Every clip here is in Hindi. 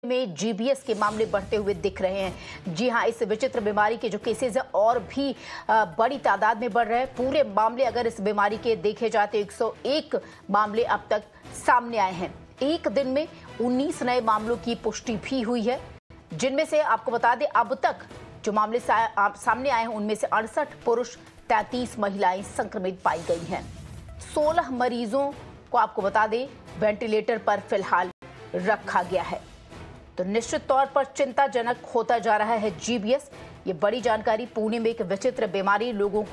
में जीबीएस के मामले बढ़ते हुए दिख रहे हैं। जी हां, इस विचित्र बीमारी के जो केसेस हैं और भी बड़ी तादाद में बढ़ रहे हैं। पूरे मामले अगर इस बीमारी के देखे जाए तो 101 मामले अब तक सामने आए हैं। एक दिन में 19 नए मामलों की पुष्टि भी हुई है, जिनमें से आपको बता दें अब तक जो मामले सामने आए हैं उनमें से 68 पुरुष 33 महिलाएं संक्रमित पाई गई हैं। 16 मरीजों को आपको बता दें वेंटिलेटर पर फिलहाल रखा गया है। तो निश्चित तौर पर चिंताजनक होता जा रहा है जीबीएस। ये बड़ी जानकारी। पुणे में एक विचित्र बीमारी लोगों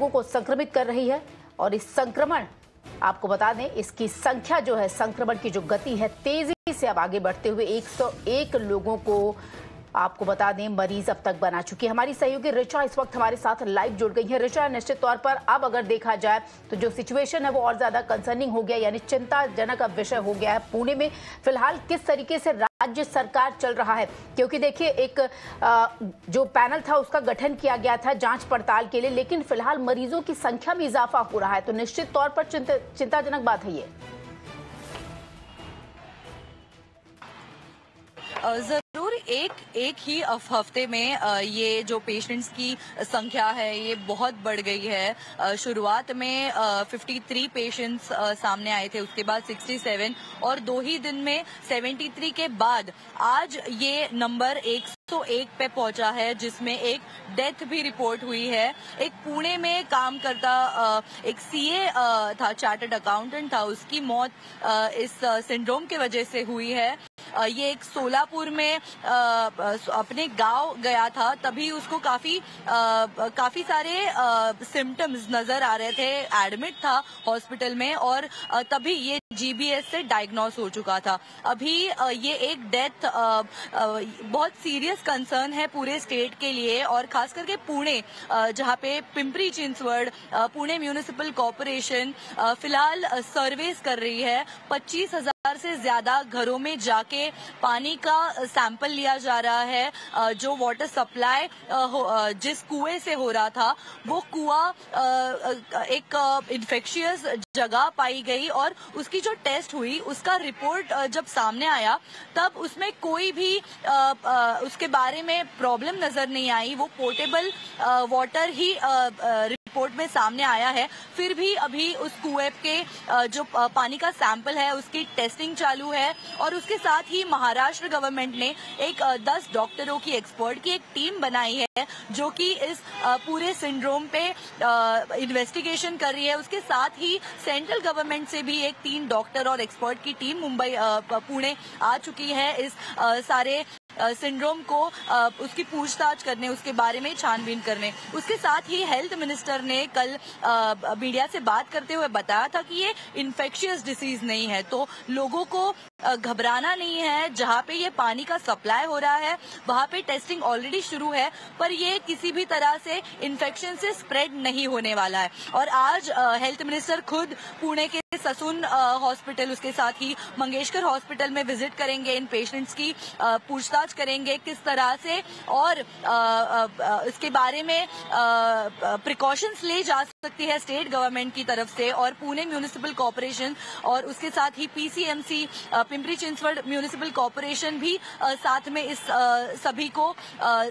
को संक्रमित कर रही है और इस संक्रमण आपको बता दें इसकी संख्या जो है, संक्रमण की जो गति है तेजी से अब आगे बढ़ते हुए 101 लोगों को आपको बता दें मरीज अब तक बना चुकी है। हमारी सहयोगी ऋचा इस वक्त हमारे साथ लाइव जुड़ गई है। ऋचा, निश्चित तौर पर अब अगर देखा जाए तो जो सिचुएशन है वो और ज्यादा कंसर्निंग हो गया, यानी चिंताजनक अब विषय हो गया है। पुणे में फिलहाल किस तरीके से राज्य सरकार चल रहा है, क्योंकि देखिए एक जो पैनल था उसका गठन किया गया था जांच पड़ताल के लिए, लेकिन फिलहाल मरीजों की संख्या में इजाफा हो रहा है, तो निश्चित तौर पर चिंताजनक बात है ये। जरूर एक ही हफ्ते में ये जो पेशेंट्स की संख्या है ये बहुत बढ़ गई है। शुरुआत में 53 पेशेंट्स सामने आए थे, उसके बाद 67 और 2 ही दिन में 73 के बाद आज ये नंबर 101 पे पहुंचा है, जिसमें एक डेथ भी रिपोर्ट हुई है। एक पुणे में काम करता एक सीए था, चार्टर्ड अकाउंटेंट था, उसकी मौत इस सिंड्रोम के वजह से हुई है। ये एक सोलापुर में अपने गांव गया था, तभी उसको काफी सारे सिम्टम्स नजर आ रहे थे, एडमिट था हॉस्पिटल में और तभी ये जीबीएस से डायग्नोस हो चुका था। अभी ये एक डेथ बहुत सीरियस कंसर्न है पूरे स्टेट के लिए और खास करके पुणे, जहां पे पिंपरी चिंचवड़ पुणे म्यूनिसिपल कॉर्पोरेशन फिलहाल सर्वेस कर रही है। 25,000 से ज्यादा घरों में जाके पानी का सैंपल लिया जा रहा है। जो वाटर सप्लाई जिस कुएं से हो रहा था वो कुआं एक इन्फेक्शियस जगह पाई गई और उसकी जो टेस्ट हुई उसका रिपोर्ट जब सामने आया तब उसमें कोई भी उसके बारे में प्रॉब्लम नजर नहीं आई। वो पोर्टेबल वाटर ही रिपोर्ट में सामने आया है। फिर भी अभी उस कुएं के जो पानी का सैंपल है उसकी टेस्टिंग चालू है और उसके साथ ही महाराष्ट्र गवर्नमेंट ने एक 10 डॉक्टरों की एक्सपर्ट की एक टीम बनाई है जो कि इस पूरे सिंड्रोम पे इन्वेस्टिगेशन कर रही है। उसके साथ ही सेंट्रल गवर्नमेंट से भी एक 3 डॉक्टर और एक्सपर्ट की टीम पुणे आ चुकी है इस सारे सिंड्रोम को उसकी पूछताछ करने, उसके बारे में छानबीन करने। उसके साथ ही हेल्थ मिनिस्टर ने कल मीडिया से बात करते हुए बताया था कि ये इन्फेक्शियस डिसीज नहीं है, तो लोगों को घबराना नहीं है। जहां पे ये पानी का सप्लाई हो रहा है वहां पे टेस्टिंग ऑलरेडी शुरू है, पर ये किसी भी तरह से इन्फेक्शन से स्प्रेड नहीं होने वाला है। और आज हेल्थ मिनिस्टर खुद पुणे के ससून हॉस्पिटल, उसके साथ ही मंगेशकर हॉस्पिटल में विजिट करेंगे, इन पेशेंट्स की पूछताछ करेंगे किस तरह से और इसके बारे में प्रिकॉशंस ले जा सकती है स्टेट गवर्नमेंट की तरफ से और पुणे म्यूनिसिपल कॉर्पोरेशन और उसके साथ ही PCMC Pimpri Chinchwad municipal corporation भी साथ में इस सभी को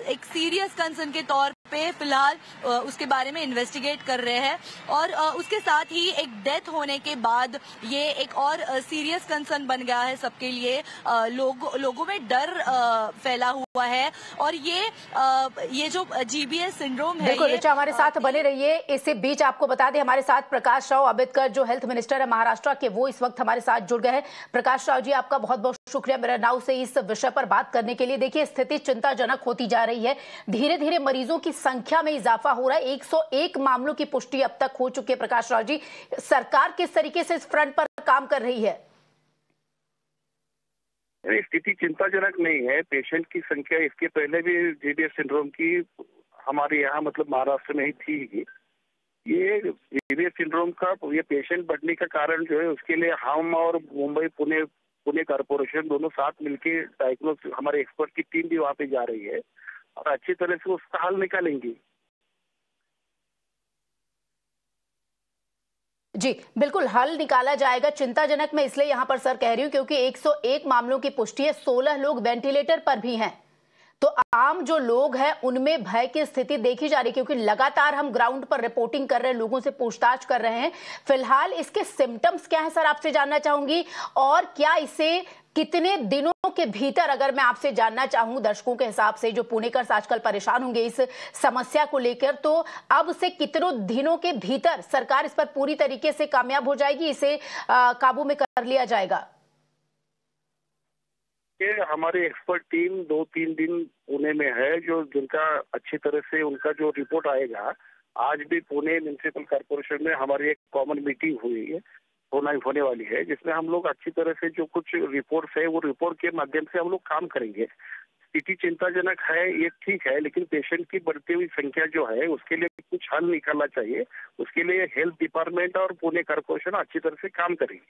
एक सीरियस कंसर्न के तौर पे फिलहाल उसके बारे में इन्वेस्टिगेट कर रहे हैं। और उसके साथ ही एक डेथ होने के बाद ये एक और सीरियस कंसर्न बन गया है सबके लिए। लोगों में डर फैला हुआ है और ये जो जीबीएस सिंड्रोम है। बिल्कुल ऋचा, हमारे साथ बने रहिए। इसी बीच आपको बता दें हमारे साथ प्रकाश राव अम्बेडकर जो हेल्थ मिनिस्टर है महाराष्ट्र के, वो इस वक्त हमारे साथ जुड़ गए हैं। प्रकाश राव जी, आपका बहुत बहुत शुक्रिया मेरा नाव से इस विषय पर बात करने के लिए। देखिए स्थिति चिंताजनक होती जा रही है, धीरे धीरे मरीजों की संख्या में इजाफा हो रहा है। 101 मामलों की पुष्टि अब तक हो चुकी है। प्रकाश राव जी, सरकार किस तरीके से इस फ्रंट पर काम कर रही है? स्थिति चिंताजनक नहीं है। पेशेंट की संख्या इसके पहले भी जीबीएस सिंड्रोम की हमारे यहाँ मतलब महाराष्ट्र में ही थी। ये जीबीएस सिंड्रोम का ये पेशेंट बढ़ने का कारण जो है उसके लिए हम और मुंबई पुणे कॉर्पोरेशन दोनों साथ मिलकर डायग्नोस, हमारे एक्सपर्ट की टीम भी वहाँ पे जा रही है और अच्छी तरह से उसका हल निकालेंगी। जी बिल्कुल, हल निकाला जाएगा। चिंताजनक मैं इसलिए यहाँ पर सर कह रही हूँ क्योंकि 101 मामलों की पुष्टि है, 16 लोग वेंटिलेटर पर भी हैं। तो आम जो लोग हैं उनमें भय की स्थिति देखी जा रही है, क्योंकि लगातार हम ग्राउंड पर रिपोर्टिंग कर रहे हैं, लोगों से पूछताछ कर रहे हैं। फिलहाल इसके सिम्टम्स क्या है सर, आपसे जानना चाहूंगी, और क्या इसे कितने दिनों के भीतर, अगर मैं आपसे जानना चाहूं दर्शकों के हिसाब से जो पुणेकर आजकल परेशान होंगे इस समस्या को लेकर, तो अब से कितनों दिनों के भीतर सरकार इस पर पूरी तरीके से कामयाब हो जाएगी, इसे काबू में कर लिया जाएगा? हमारी एक्सपर्ट टीम 2-3 दिन पुणे में है, जो जिनका अच्छी तरह से उनका जो रिपोर्ट आएगा। आज भी पुणे म्युनिसिपल कॉर्पोरेशन में हमारी एक कॉमन मीटिंग हुई है, होने वाली है, जिसमें हम लोग अच्छी तरह से जो कुछ रिपोर्ट्स है वो रिपोर्ट के माध्यम से हम लोग काम करेंगे। स्थिति चिंताजनक है, ये ठीक है, लेकिन पेशेंट की बढ़ती हुई संख्या जो है उसके लिए कुछ हल निकालना चाहिए। उसके लिए हेल्थ डिपार्टमेंट और पुणे कॉर्पोरेशन अच्छी तरह से काम करेंगे।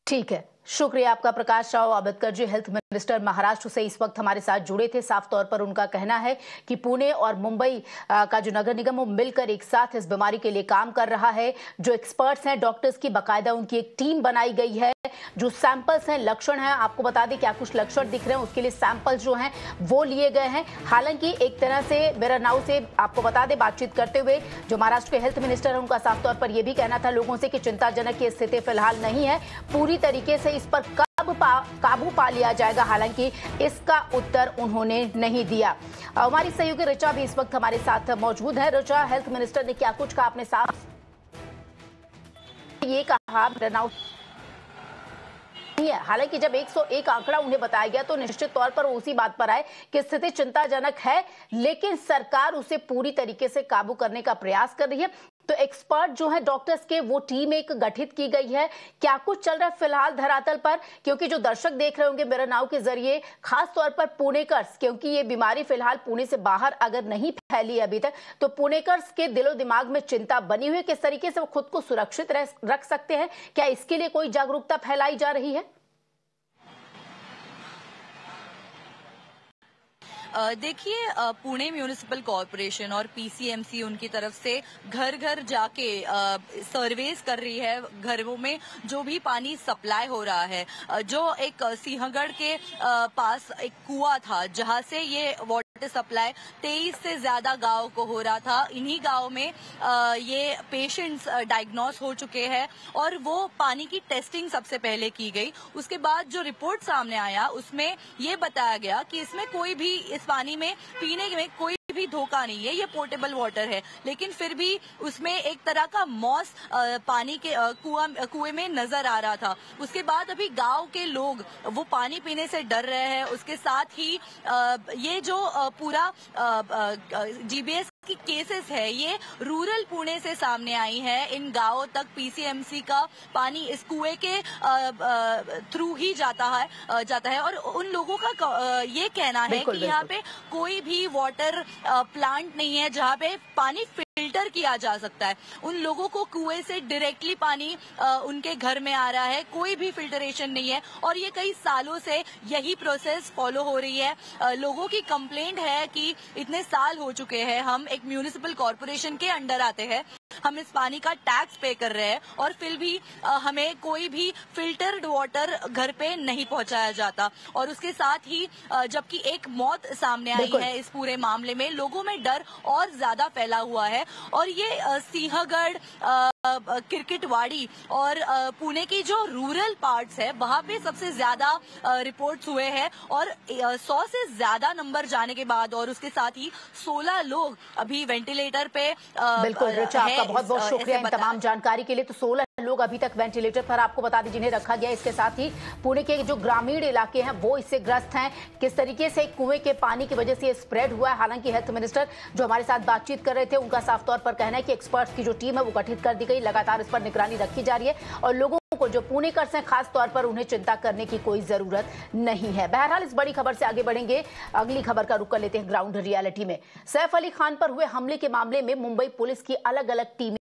ठीक है, शुक्रिया आपका प्रकाश राव आंबेडकर जी, हेल्थ मिनिस्टर महाराष्ट्र से इस वक्त हमारे साथ जुड़े थे। साफ तौर पर उनका कहना है कि पुणे और मुंबई का जो नगर निगम वो मिलकर एक साथ इस बीमारी के लिए काम कर रहा है। जो एक्सपर्ट्स हैं, डॉक्टर्स की बाकायदा उनकी एक टीम बनाई गई है। जो सैंपल्स हैं, लक्षण हैं, आपको बता दें क्या कुछ लक्षण दिख रहे हैं, उसके लिए सैंपल्स जो हैं वो लिए गए हैं। हालांकि एक तरह से मेरा नाव से आपको बता दें, बातचीत करते हुए जो महाराष्ट्र के हेल्थ मिनिस्टर हैं उनका साफ तौर पर यह भी कहना था लोगों से कि चिंताजनक की स्थिति फिलहाल नहीं है, पूरी तरीके से इस पर कब काबू पा लिया जाएगा, हालांकि इसका उत्तर उन्होंने नहीं दिया। हमारी सहयोगी ऋचा भी इस वक्त हमारे साथ मौजूद है। ऋचा, हेल्थ मिनिस्टर ने क्या कुछ कहा, आपने साफ ये कहा है, हालांकि जब 101 आंकड़ा उन्हें बताया गया तो निश्चित तौर पर उसी बात पर आए कि स्थिति चिंताजनक है, लेकिन सरकार उसे पूरी तरीके से काबू करने का प्रयास कर रही है। तो एक्सपर्ट जो है डॉक्टर्स के, वो टीम एक गठित की गई है। क्या कुछ चल रहा है फिलहाल धरातल पर, क्योंकि जो दर्शक देख रहे होंगे मेरा नाव के जरिए, खास तौर पर पुणेकर्स, क्योंकि ये बीमारी फिलहाल पुणे से बाहर अगर नहीं फैली अभी तक, तो पुणेकर्स के दिलो दिमाग में चिंता बनी हुई है। किस तरीके से वो खुद को सुरक्षित रख सकते हैं, क्या इसके लिए कोई जागरूकता फैलाई जा रही है? देखिए, पुणे म्यूनिसिपल कॉरपोरेशन और पीसीएमसी उनकी तरफ से घर घर जाके सर्वेस कर रही है। घरों में जो भी पानी सप्लाई हो रहा है, जो एक सिंहगढ़ के पास एक कुआं था जहां से ये वाटर सप्लाई 23 से ज्यादा गांव को हो रहा था, इन्हीं गांव में ये पेशेंट्स डायग्नोस हो चुके हैं और वो पानी की टेस्टिंग सबसे पहले की गई। उसके बाद जो रिपोर्ट सामने आया उसमें ये बताया गया कि इसमें कोई भी, इस पानी में पीने में कोई भी धोखा नहीं है, ये पोर्टेबल वाटर है, लेकिन फिर भी उसमें एक तरह का मॉस पानी के कुएं में नजर आ रहा था। उसके बाद अभी गांव के लोग वो पानी पीने से डर रहे हैं। उसके साथ ही ये जो पूरा जीबीएस की केसेस है, ये रूरल पुणे से सामने आई है। इन गांवों तक पीसीएमसी का पानी इस कुएं के थ्रू ही जाता है और उन लोगों का ये कहना है कि यहाँ पे कोई भी वाटर प्लांट नहीं है जहाँ पे पानी फिल्टर किया जा सकता है। उन लोगों को कुएं से डायरेक्टली पानी उनके घर में आ रहा है, कोई भी फिल्टरेशन नहीं है और ये कई सालों से यही प्रोसेस फॉलो हो रही है। लोगों की कंप्लेंट है कि इतने साल हो चुके हैं, हम एक म्यूनिसिपल कॉर्पोरेशन के अंडर आते हैं, हम इस पानी का टैक्स पे कर रहे हैं और फिर भी हमें कोई भी फिल्टर्ड वाटर घर पे नहीं पहुंचाया जाता। और उसके साथ ही जबकि एक मौत सामने आई है इस पूरे मामले में, लोगों में डर और ज्यादा फैला हुआ है। और ये सिंहगढ़, किरकिटवाड़ी और पुणे की जो रूरल पार्ट्स है वहां पे सबसे ज्यादा रिपोर्ट्स हुए हैं और 100 से ज्यादा नंबर जाने के बाद और उसके साथ ही 16 लोग अभी वेंटिलेटर पे बिल्कुल ऋचा, आपका बहुत बहुत शुक्रिया इन तमाम जानकारी के लिए। तो 16 लोग अभी तक वेंटिलेटर पर आपको बता दें जिन्हें रखा गया। इसके साथ ही पुणे के जो ग्रामीण इलाके हैं वो इससे ग्रस्त हैं। किस तरीके से कुएं के पानी की वजह से ये स्प्रेड हुआ है, हालांकि हेल्थ मिनिस्टर जो हमारे साथ बातचीत कर रहे थे उनका साफ तौर पर कहना है कि एक्सपर्ट्स की जो टीम है वो गठित कर दी गई, लगातार इस पर निगरानी रखी जा रही है और लोगों को जो पुणेकर्स हैं खास तौर पर उन्हें चिंता करने की कोई जरूरत नहीं है। बहरहाल इस बड़ी खबर से आगे बढ़ेंगे, अगली खबर का रुख कर लेते हैं ग्राउंड रियलिटी में। सैफ अली खान पर हुए हमले के मामले में मुंबई पुलिस की अलग अलग टीमें